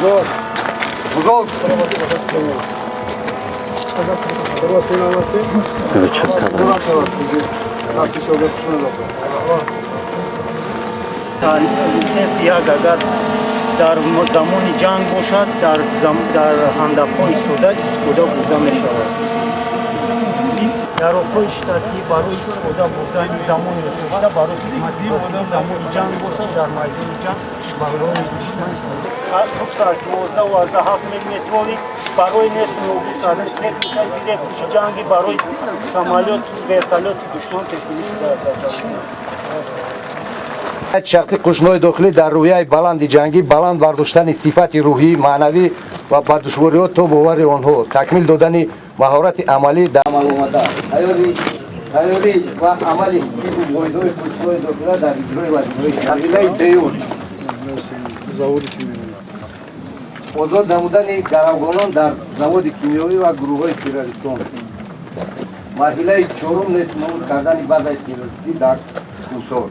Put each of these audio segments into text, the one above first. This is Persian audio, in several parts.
در زمان جنگ باشد در هندپا استفاده بوده می شود. در آقایش که برای استفاده بودن زمان گذشته برای خدمت زمان جنگ باشد در میدان جنگ برای دشمن استفاده 12 میلیمتری برای نابود کردن تکنیک زیر پوش جنگی برای سامالیات ورتالات دشمن تکنیک شخصی قشنوی داخلی در رویه بلند جنگی بلند برداشتن صفات روحی معنوی و با دشواریات تا باور آنها تکمیل دادن مهارت عملی در عمل آمده تیاری و عملی وایدوی قشنوی داخلی در اجرای وظیفه مرحله سیون آزاد نمودن گروگانان در زواد کیمیایی و گروه‌های تروریستان مرحله چهارم نیز نمود کردن بعض از تروریستی در کوسار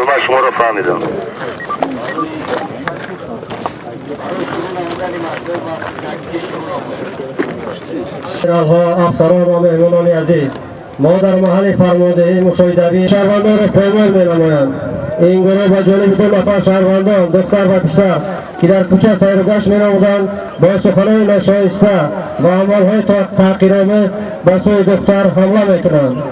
من شما رو فهمیدم. افسران و مهمانان عزیز، ما در محل فرماندهی مشاهدوی شهروندان را پایمال می‌نمایند. این گروه با جانب دو نفر شهروندان دختر و پسر که در کوچه سیر و گشت می‌نمودند با سخنان ناشایسته و عمل‌های تحقیرآمیز به سوی دختر حمله می‌کنند.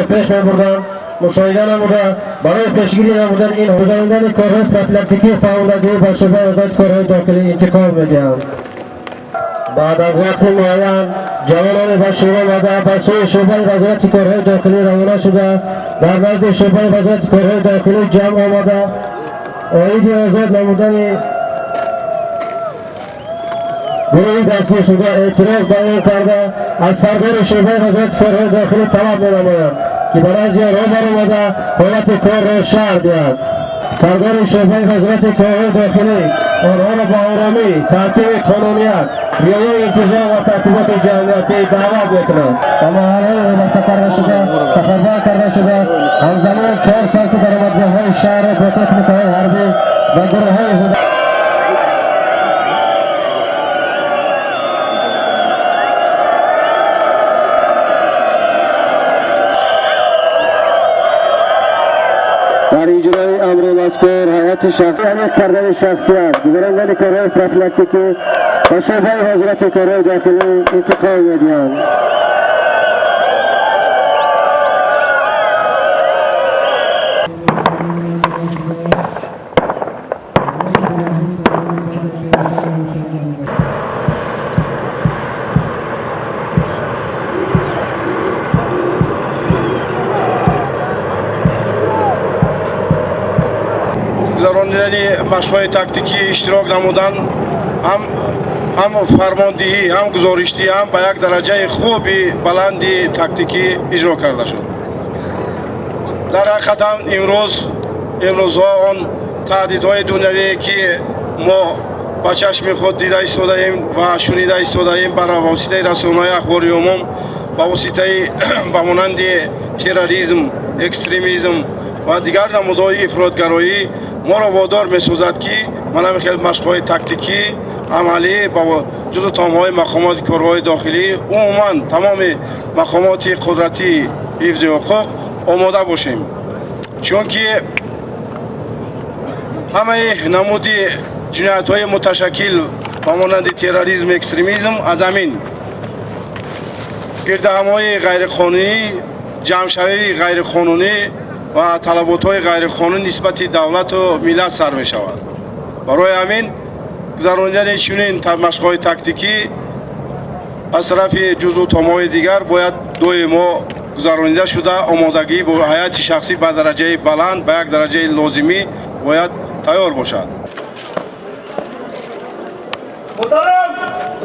پیش می‌بردند مشاهده نموده برای پیشگیری نمودن این گذراندن کارهای پروفیلاکتیکی فعالیتی با شبه آزاد کارهای داخلی انتقال می‌دهند. بعد از وقت معین جوانان با شیوه آمده به سوی شعبه وزارت کارهای داخلی روانه شده در نزد شعبه وزارت کارهای داخلی جمع آمده آیین آزاد نمودن گروهی دستگیر شده اعتراض به این کرده از سردار شعبه وزارت کارهای داخلی طلب می‌نمایند که برای از راه برآمده حالت کار را شرح دهد. سردار شعبه وزارت کارهای داخلی آنها را با آرامی ترتیب قانونیت رعایت انتظام و ترتیبات جمعیتی دعوت می‌کنند. و محله سفربر کرده شده همزمان 4 سال که در مدرسه‌های شهر با تکنیک‌های حربی و گروه‌های در اجرای امر مذکور هیئت شخصی یک کردن شخصیت گذراندن کارهای پروفیلاکتیکی و شعبه وزارت کارهای داخلی انتقال می‌دهند. گذراندن مشق‌های تاکتیکی اشتراک نمودن هم فرماندهی هم گزارشی هم به یک درجه خوبی بلندی تاکتیکی اجرا کرده شد. در حقیقت هم امروزها آن تهدیدهای دنیوی که ما با چشم خود دیده ایستاده‌ایم و شنیده ایستاده‌ایم بر واسطه رسانه‌های اخباری عموم با واسطه به مانند تروریسم، اکستریمیسم و دیگر نمودهای افراطگرایی ما را وادار می‌سازد که من خیلی مشق‌های تاکتیکی عملی با جزو تمام‌های مقامات کارهای داخلی عموما تمام مقامات قدرتی حفظ حقوق آماده باشیم، چون که همه نمودی جنایت‌های متشکل با مانند تروریسم، اکستریمیسم از همین گردهم‌های غیرقانونی، جمع‌شوی غیرقانونی و طلبات‌های غیرقانونی نسبت دولت و ملت سر می‌شود. برای همین گذراندن چنین مشق‌های تاکتیکی از طرف جزو تمام دیگر باید دوی ما گذرانیده شده آمادگی با حیات شخصی به درجه بلند به یک درجه لازمی باید تیار باشد. محترم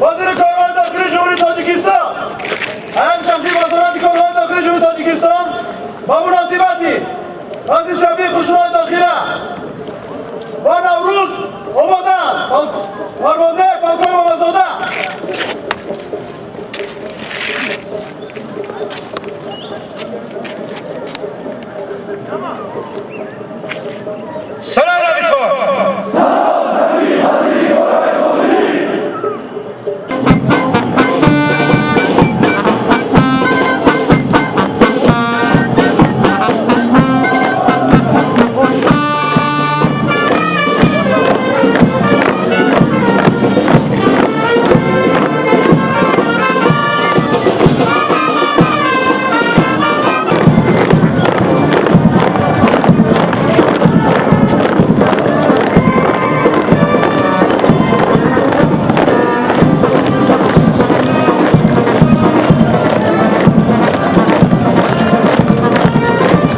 وزیر کارهای داخلی جمهوری تاجیکستان، هیئت شخصی وزارت کارهای داخلی جمهوری تاجیکستان با مناسبت از شبیه خشونت داخله و